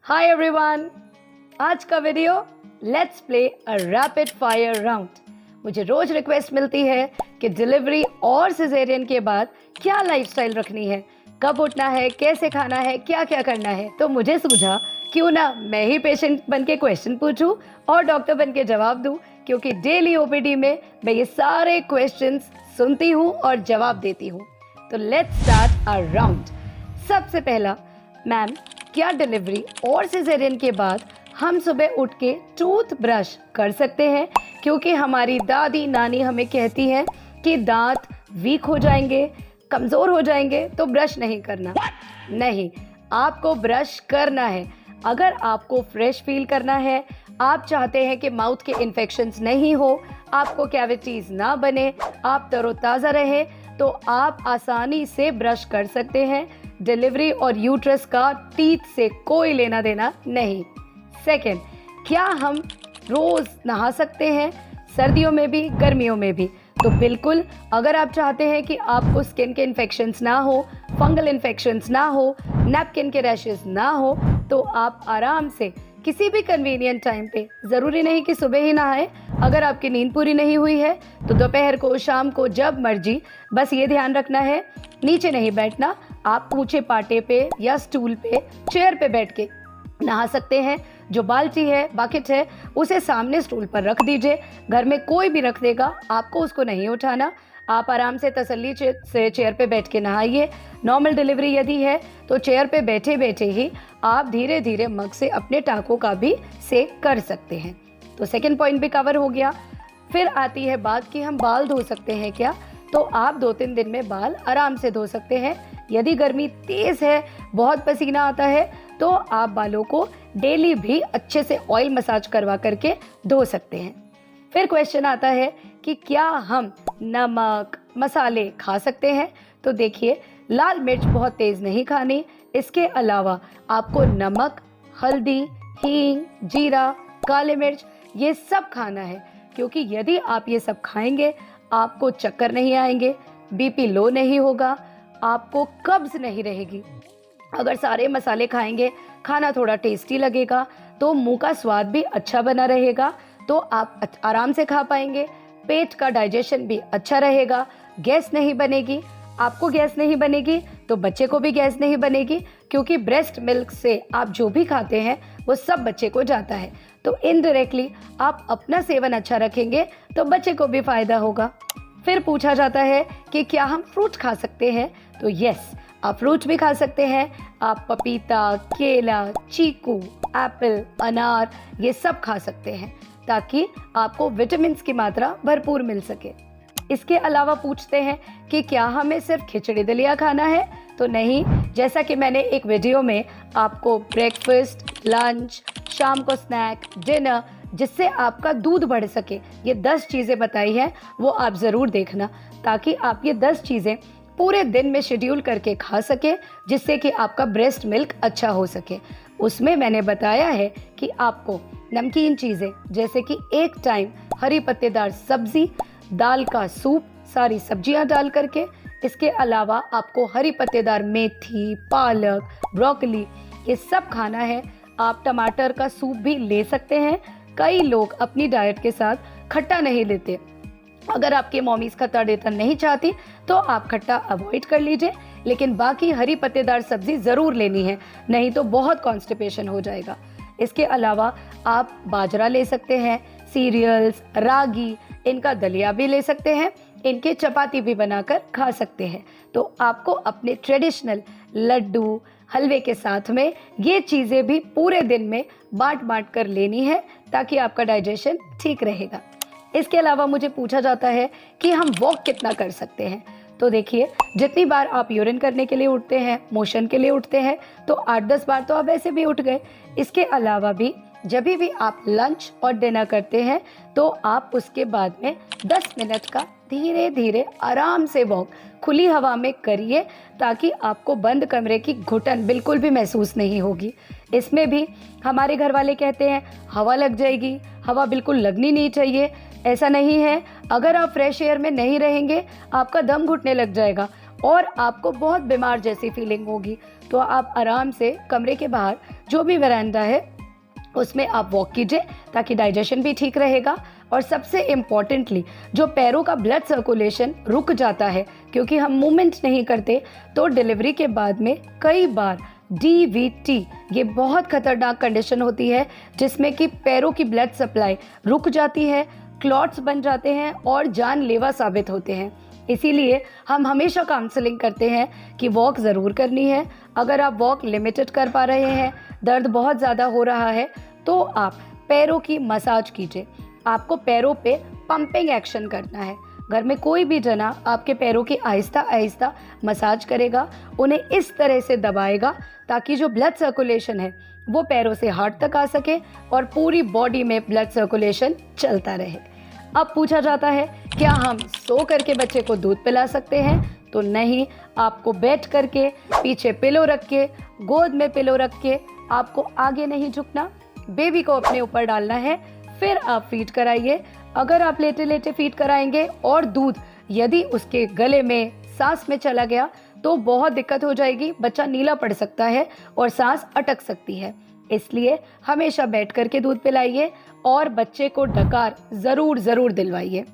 Hi everyone, आज का video let's play a rapid fire round. मुझे रोज रिक्वेस्ट मिलती है कि डिलीवरी और सिजेरियन के बाद क्या लाइफस्टाइल रखनी है, कब उठना है, कैसे खाना है, क्या क्या करना है। तो मुझे सूझा क्यों ना मैं ही पेशेंट बन के क्वेश्चन पूछूं और डॉक्टर बन के जवाब दूं, क्योंकि डेली ओपीडी में मैं ये सारे क्वेश्चंस सुनती हूँ और जवाब देती हूँ। तो लेट्स स्टार्ट अ राउंड। सबसे पहला, मैम क्या डिलीवरी और सिजेरियन के बाद हम सुबह उठ के टूथ ब्रश कर सकते हैं? क्योंकि हमारी दादी नानी हमें कहती हैं कि दांत वीक हो जाएंगे, कमज़ोर हो जाएंगे, तो ब्रश नहीं करना। नहीं, आपको ब्रश करना है। अगर आपको फ्रेश फील करना है, आप चाहते हैं कि माउथ के इन्फेक्शंस नहीं हो, आपको कैविटीज़ ना बने, आप तरोताज़ा रहे, तो आप आसानी से ब्रश कर सकते हैं। डिलीवरी और यूट्रस का टीथ से कोई लेना देना नहीं। सेकेंड, क्या हम रोज़ नहा सकते हैं, सर्दियों में भी गर्मियों में भी? तो बिल्कुल, अगर आप चाहते हैं कि आपको स्किन के इन्फेक्शंस ना हो, फंगल इन्फेक्शंस ना हो, नैपकिन के रैशेस ना हो, तो आप आराम से किसी भी कन्वीनियंट टाइम पे, ज़रूरी नहीं कि सुबह ही नहाएं। अगर आपकी नींद पूरी नहीं हुई है तो दोपहर को, शाम को, जब मर्जी, बस ये ध्यान रखना है नीचे नहीं बैठना। आप ऊंचे पाटे पे या स्टूल पे, चेयर पे बैठ के नहा सकते हैं। जो बाल्टी है, बकेट है, उसे सामने स्टूल पर रख दीजिए। घर में कोई भी रख देगा, आपको उसको नहीं उठाना। आप आराम से तसल्ली से चेयर पे बैठ के नहाइए। नॉर्मल डिलीवरी यदि है तो चेयर पे बैठे बैठे ही आप धीरे धीरे मग से अपने टाँकों का भी सेक कर सकते हैं। तो सेकंड पॉइंट भी कवर हो गया। फिर आती है बात कि हम बाल धो सकते हैं क्या? तो आप 2-3 दिन में बाल आराम से धो सकते हैं। यदि गर्मी तेज़ है, बहुत पसीना आता है, तो आप बालों को डेली भी अच्छे से ऑयल मसाज करवा करके धो सकते हैं। फिर क्वेश्चन आता है कि क्या हम नमक, मसाले खा सकते हैं? तो देखिए, लाल मिर्च बहुत तेज़ नहीं खानी। इसके अलावा आपको नमक, हल्दी, हींग, जीरा, काले मिर्च, ये सब खाना है। क्योंकि यदि आप ये सब खाएंगे, आपको चक्कर नहीं आएंगे, बीपी लो नहीं होगा, आपको कब्ज़ नहीं रहेगी। अगर सारे मसाले खाएंगे, खाना थोड़ा टेस्टी लगेगा, तो मुंह का स्वाद भी अच्छा बना रहेगा, तो आप आराम से खा पाएंगे। पेट का डाइजेशन भी अच्छा रहेगा, गैस नहीं बनेगी। आपको गैस नहीं बनेगी तो बच्चे को भी गैस नहीं बनेगी, क्योंकि ब्रेस्ट मिल्क से आप जो भी खाते हैं वो सब बच्चे को जाता है। तो इनडायरेक्टली आप अपना सेवन अच्छा रखेंगे तो बच्चे को भी फायदा होगा। फिर पूछा जाता है कि क्या हम फ्रूट खा सकते हैं? तो यस, आप फ्रूट भी खा सकते हैं। आप पपीता, केला, चीकू, एप्पल, अनार, ये सब खा सकते हैं, ताकि आपको विटामिन की मात्रा भरपूर मिल सके। इसके अलावा पूछते हैं कि क्या हमें सिर्फ खिचड़ी दलिया खाना है? तो नहीं, जैसा कि मैंने एक वीडियो में आपको ब्रेकफास्ट, लंच, शाम को स्नैक, डिनर, जिससे आपका दूध बढ़ सके, ये 10 चीज़ें बताई हैं, वो आप ज़रूर देखना, ताकि आप ये 10 चीज़ें पूरे दिन में शेड्यूल करके खा सके, जिससे कि आपका ब्रेस्ट मिल्क अच्छा हो सके। उसमें मैंने बताया है कि आपको नमकीन चीज़ें, जैसे कि एक टाइम हरी पत्तेदार सब्जी, दाल का सूप, सारी सब्जियां डाल करके, इसके अलावा आपको हरी पत्तेदार मेथी, पालक, ब्रोकली, ये सब खाना है। आप टमाटर का सूप भी ले सकते हैं। कई लोग अपनी डाइट के साथ खट्टा नहीं लेते। अगर आपके मॉमीज़ खट्टा देना नहीं चाहती तो आप खट्टा अवॉइड कर लीजिए, लेकिन बाकी हरी पत्तेदार सब्जी ज़रूर लेनी है, नहीं तो बहुत कॉन्स्टिपेशन हो जाएगा। इसके अलावा आप बाजरा ले सकते हैं, सीरियल्स, रागी, इनका दलिया भी ले सकते हैं, इनके चपाती भी बनाकर खा सकते हैं। तो आपको अपने ट्रेडिशनल लड्डू, हलवे के साथ में ये चीज़ें भी पूरे दिन में बांट बांट कर लेनी है, ताकि आपका डाइजेशन ठीक रहेगा। इसके अलावा मुझे पूछा जाता है कि हम वॉक कितना कर सकते हैं? तो देखिए, जितनी बार आप यूरिन करने के लिए उठते हैं, मोशन के लिए उठते हैं, तो 8-10 बार तो आप ऐसे भी उठ गए। इसके अलावा भी जब भी आप लंच और डिनर करते हैं, तो आप उसके बाद में 10 मिनट का धीरे धीरे आराम से वॉक खुली हवा में करिए, ताकि आपको बंद कमरे की घुटन बिल्कुल भी महसूस नहीं होगी। इसमें भी हमारे घर वाले कहते हैं हवा लग जाएगी, हवा बिल्कुल लगनी नहीं चाहिए। ऐसा नहीं है। अगर आप फ्रेश एयर में नहीं रहेंगे, आपका दम घुटने लग जाएगा और आपको बहुत बीमार जैसी फीलिंग होगी, तो आप आराम से कमरे के बाहर जो भी वरांडा है उसमें आप वॉक कीजिए, ताकि डाइजेशन भी ठीक रहेगा। और सबसे इम्पॉर्टेंटली, जो पैरों का ब्लड सर्कुलेशन रुक जाता है क्योंकि हम मूवमेंट नहीं करते, तो डिलीवरी के बाद में कई बार DVT, ये बहुत खतरनाक कंडीशन होती है जिसमें कि पैरों की ब्लड सप्लाई रुक जाती है, क्लॉट्स बन जाते हैं और जानलेवा साबित होते हैं। इसीलिए हम हमेशा काउंसलिंग करते हैं कि वॉक ज़रूर करनी है। अगर आप वॉक लिमिटेड कर पा रहे हैं, दर्द बहुत ज़्यादा हो रहा है, तो आप पैरों की मसाज कीजिए। आपको पैरों पे पंपिंग एक्शन करना है। घर में कोई भी जना आपके पैरों की आहिस्ता आहिस्ता मसाज करेगा, उन्हें इस तरह से दबाएगा ताकि जो ब्लड सर्कुलेशन है वो पैरों से हार्ट तक आ सके और पूरी बॉडी में ब्लड सर्कुलेशन चलता रहे। अब पूछा जाता है, क्या हम सो करके बच्चे को दूध पिला सकते हैं? तो नहीं, आपको बैठ करके, पीछे पिलो रख के, गोद में पिलो रख के, आपको आगे नहीं झुकना, बेबी को अपने ऊपर डालना है, फिर आप फीड कराइए। अगर आप लेटे लेटे फीड कराएंगे और दूध यदि उसके गले में, सांस में चला गया तो बहुत दिक्कत हो जाएगी, बच्चा नीला पड़ सकता है और सांस अटक सकती है। इसलिए हमेशा बैठ करके दूध पिलाइए और बच्चे को डकार ज़रूर दिलवाइए,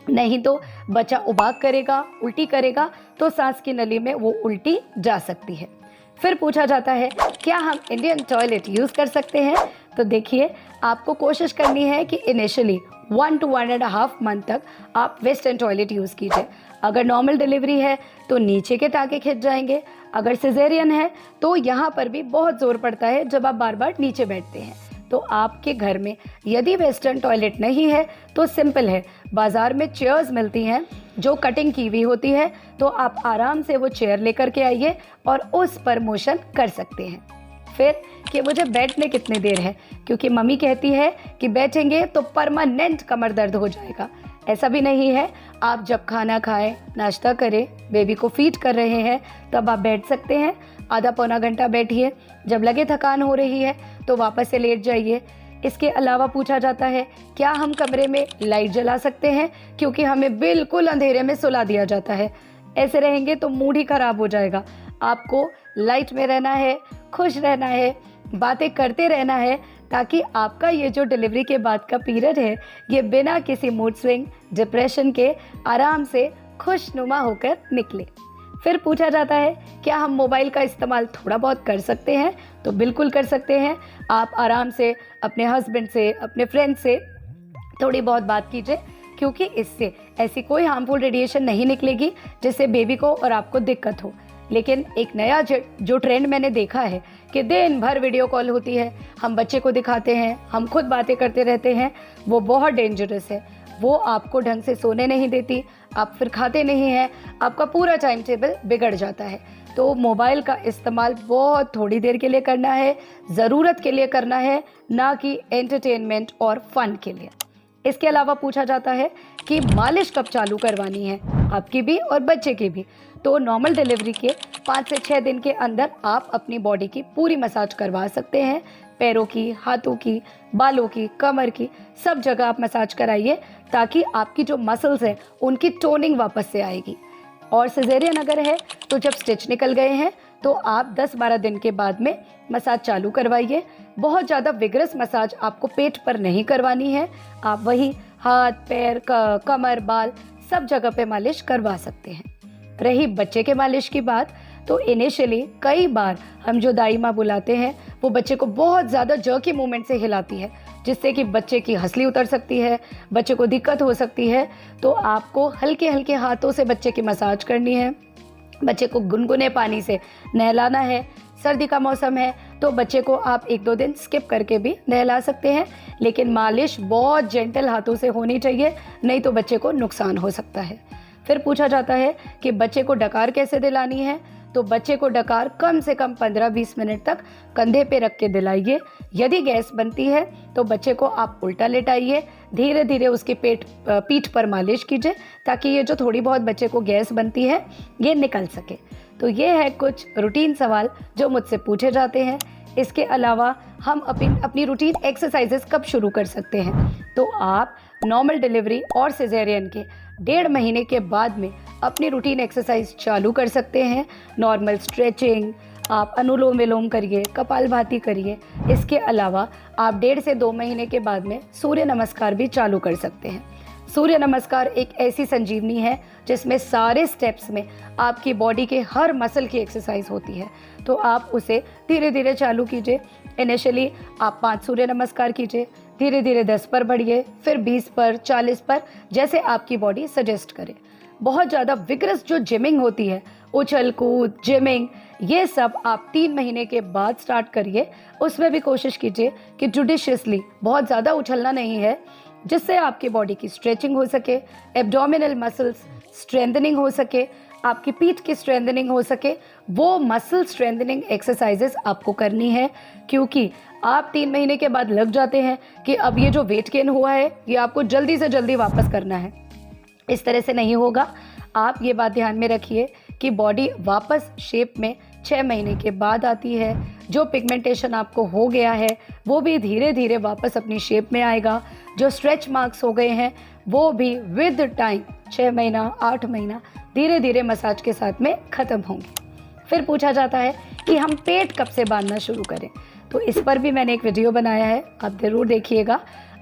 नहीं तो बच्चा उबाक करेगा, उल्टी करेगा, तो सांस की नली में वो उल्टी जा सकती है। फिर पूछा जाता है, क्या हम इंडियन टॉयलेट यूज़ कर सकते हैं? तो देखिए, आपको कोशिश करनी है कि इनिशियली 1 to 1.5 मंथ तक आप वेस्टर्न टॉयलेट यूज़ कीजिए। अगर नॉर्मल डिलीवरी है तो नीचे के टाँके खिंच जाएंगे, अगर सिजेरियन है तो यहाँ पर भी बहुत ज़ोर पड़ता है जब आप बार बार नीचे बैठते हैं। तो आपके घर में यदि वेस्टर्न टॉयलेट नहीं है तो सिंपल है, बाज़ार में चेयर्स मिलती हैं जो कटिंग की हुई होती है, तो आप आराम से वो चेयर लेकर के आइए और उस पर मोशन कर सकते हैं। फिर कि मुझे बैठने कितनी देर है, क्योंकि मम्मी कहती है कि बैठेंगे तो परमानेंट कमर दर्द हो जाएगा। ऐसा भी नहीं है, आप जब खाना खाएं, नाश्ता करें, बेबी को फीड कर रहे हैं, तब आप बैठ सकते हैं। आधा पौना घंटा बैठिए, जब लगे थकान हो रही है तो वापस से लेट जाइए। इसके अलावा पूछा जाता है, क्या हम कमरे में लाइट जला सकते हैं? क्योंकि हमें बिल्कुल अंधेरे में सुला दिया जाता है। ऐसे रहेंगे तो मूड ही खराब हो जाएगा। आपको लाइट में रहना है, खुश रहना है, बातें करते रहना है, ताकि आपका ये जो डिलीवरी के बाद का पीरियड है, ये बिना किसी मूड स्विंग, डिप्रेशन के आराम से खुशनुमा होकर निकले। फिर पूछा जाता है, क्या हम मोबाइल का इस्तेमाल थोड़ा बहुत कर सकते हैं? तो बिल्कुल कर सकते हैं। आप आराम से अपने हस्बैंड से, अपने फ्रेंड से थोड़ी बहुत बात कीजिए, क्योंकि इससे ऐसी कोई हार्मफुल रेडिएशन नहीं निकलेगी जिससे बेबी को और आपको दिक्कत हो। लेकिन एक नया जो ट्रेंड मैंने देखा है कि दिन भर वीडियो कॉल होती है, हम बच्चे को दिखाते हैं, हम खुद बातें करते रहते हैं, वो बहुत डेंजरस है। वो आपको ढंग से सोने नहीं देती, आप फिर खाते नहीं हैं, आपका पूरा टाइम टेबल बिगड़ जाता है। तो मोबाइल का इस्तेमाल बहुत थोड़ी देर के लिए करना है, ज़रूरत के लिए करना है, ना कि एंटरटेनमेंट और फन के लिए। इसके अलावा पूछा जाता है कि मालिश कब चालू करवानी है, आपकी भी और बच्चे की भी। तो नॉर्मल डिलीवरी के 5 से 6 दिन के अंदर आप अपनी बॉडी की पूरी मसाज करवा सकते हैं। पैरों की, हाथों की, बालों की, कमर की, सब जगह आप मसाज कराइए, ताकि आपकी जो मसल्स हैं उनकी टोनिंग वापस से आएगी। और सिजेरियन अगर है तो जब स्टिच निकल गए हैं तो आप 10-12 दिन के बाद में मसाज चालू करवाइए। बहुत ज़्यादा विगरस मसाज आपको पेट पर नहीं करवानी है, आप वही हाथ, पैर, कमर, बाल, सब जगह पे मालिश करवा सकते हैं। रही बच्चे के मालिश की बात, तो इनिशियली कई बार हम जो दाई माँ बुलाते हैं वो बच्चे को बहुत ज़्यादा जर्की मूवमेंट से हिलाती है, जिससे कि बच्चे की हंसली उतर सकती है, बच्चे को दिक्कत हो सकती है। तो आपको हल्के हल्के हाथों से बच्चे की मसाज करनी है, बच्चे को गुनगुने पानी से नहलाना है। सर्दी का मौसम है तो बच्चे को आप 1-2 दिन स्किप करके भी नहला सकते हैं, लेकिन मालिश बहुत जेंटल हाथों से होनी चाहिए, नहीं तो बच्चे को नुकसान हो सकता है। फिर पूछा जाता है कि बच्चे को डकार कैसे दिलानी है, तो बच्चे को डकार कम से कम 15-20 मिनट तक कंधे पे रख के दिलाइए। यदि गैस बनती है तो बच्चे को आप उल्टा लेटाइए, धीरे धीरे उसकी पीठ पर मालिश कीजिए, ताकि ये जो थोड़ी बहुत बच्चे को गैस बनती है ये निकल सके। तो ये है कुछ रूटीन सवाल जो मुझसे पूछे जाते हैं। इसके अलावा हम अपनी रूटीन एक्सरसाइजेस कब शुरू कर सकते हैं, तो आप नॉर्मल डिलीवरी और सिजेरियन के 1.5 महीने के बाद में अपनी रूटीन एक्सरसाइज चालू कर सकते हैं। नॉर्मल स्ट्रेचिंग, आप अनुलोम विलोम करिए, कपालभाति करिए। इसके अलावा आप 1.5 से 2 महीने के बाद में सूर्य नमस्कार भी चालू कर सकते हैं। सूर्य नमस्कार एक ऐसी संजीवनी है जिसमें सारे स्टेप्स में आपकी बॉडी के हर मसल की एक्सरसाइज होती है, तो आप उसे धीरे धीरे चालू कीजिए। इनिशियली आप 5 सूर्य नमस्कार कीजिए, धीरे धीरे 10 पर बढ़िए, फिर 20 पर, 40 पर, जैसे आपकी बॉडी सजेस्ट करे। बहुत ज़्यादा विग्रस जो जिमिंग होती है, उछल कूद, जिमिंग, ये सब आप 3 महीने के बाद स्टार्ट करिए। उसमें भी कोशिश कीजिए कि जुडिशियसली, बहुत ज़्यादा उछलना नहीं है, जिससे आपकी बॉडी की स्ट्रेचिंग हो सके, एब्डोमिनल मसल्स स्ट्रेंथनिंग हो सके, आपकी पीठ की स्ट्रेंथनिंग हो सके। वो मसल स्ट्रेंथनिंग एक्सरसाइजेस आपको करनी है, क्योंकि आप 3 महीने के बाद लग जाते हैं कि अब ये जो वेट गेन हुआ है ये आपको जल्दी से जल्दी वापस करना है। इस तरह से नहीं होगा। आप ये बात ध्यान में रखिए कि बॉडी वापस शेप में 6 महीने के बाद आती है। जो पिगमेंटेशन आपको हो गया है वो भी धीरे धीरे वापस अपनी शेप में आएगा। जो स्ट्रेच मार्क्स हो गए हैं वो भी विद टाइम 6 महीना, 8 महीना धीरे धीरे मसाज के साथ में ख़त्म होंगे। फिर पूछा जाता है कि हम पेट कब से बांधना शुरू करें, तो इस पर भी मैंने एक वीडियो बनाया है, आप ज़रूर देखिएगा।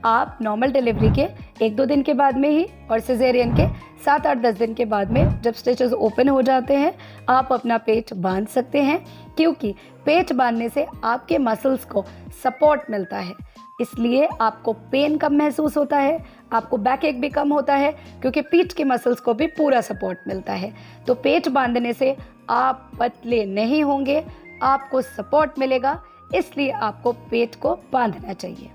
आप नॉर्मल डिलीवरी के 1-2 दिन के बाद में ही और सिजेरियन के 7-8-10 दिन के बाद में, जब स्टिचेस ओपन हो जाते हैं, आप अपना पेट बांध सकते हैं, क्योंकि पेट बांधने से आपके मसल्स को सपोर्ट मिलता है। इसलिए आपको पेन कम महसूस होता है, आपको बैक एक भी कम होता है, क्योंकि पीठ के मसल्स को भी पूरा सपोर्ट मिलता है। तो पेट बांधने से आप पतले नहीं होंगे, आपको सपोर्ट मिलेगा, इसलिए आपको पेट को बांधना चाहिए।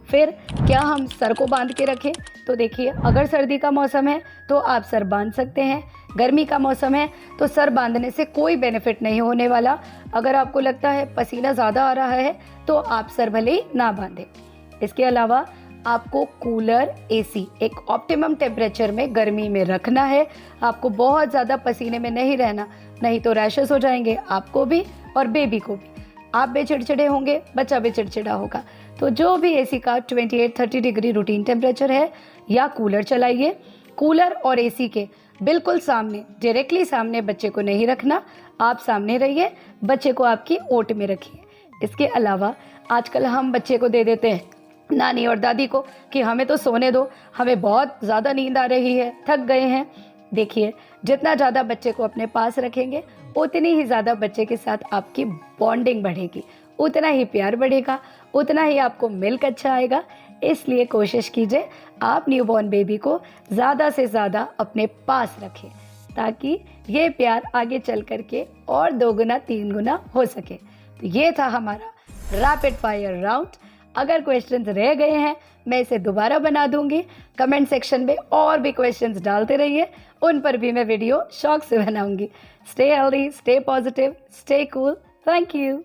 फिर क्या हम सर को बांध के रखें? तो देखिए, अगर सर्दी का मौसम है तो आप सर बांध सकते हैं, गर्मी का मौसम है तो सर बांधने से कोई बेनिफिट नहीं होने वाला। अगर आपको लगता है पसीना ज़्यादा आ रहा है तो आप सर भले ही ना बांधें। इसके अलावा आपको कूलर, एसी एक ऑप्टिमम टेम्परेचर में गर्मी में रखना है। आपको बहुत ज़्यादा पसीने में नहीं रहना, नहीं तो रैशेस हो जाएंगे आपको भी और बेबी को भी। आप भी चिड़चिड़े होंगे, बच्चा भी चिड़चिड़ा होगा। तो जो भी एसी का 28-30 डिग्री रूटीन टेम्परेचर है, या कूलर चलाइए। कूलर और एसी के बिल्कुल सामने, डायरेक्टली सामने बच्चे को नहीं रखना, आप सामने रहिए, बच्चे को आपकी ओट में रखिए। इसके अलावा आजकल हम बच्चे को दे देते हैं नानी और दादी को कि हमें तो सोने दो, हमें बहुत ज़्यादा नींद आ रही है, थक गए हैं। देखिए, जितना ज़्यादा बच्चे को अपने पास रखेंगे उतनी ही ज़्यादा बच्चे के साथ आपकी बॉन्डिंग बढ़ेगी, उतना ही प्यार बढ़ेगा, उतना ही आपको मिल्क अच्छा आएगा। इसलिए कोशिश कीजिए आप न्यूबॉर्न बेबी को ज़्यादा से ज़्यादा अपने पास रखें, ताकि ये प्यार आगे चल कर के और 2 गुना 3 गुना हो सके। तो ये था हमारा रैपिड फायर राउंड। अगर क्वेश्चंस रह गए हैं मैं इसे दोबारा बना दूंगी। कमेंट सेक्शन में और भी क्वेश्चंस डालते रहिए, उन पर भी मैं वीडियो शौक से बनाऊंगी। Stay healthy, stay positive, stay cool. Thank you.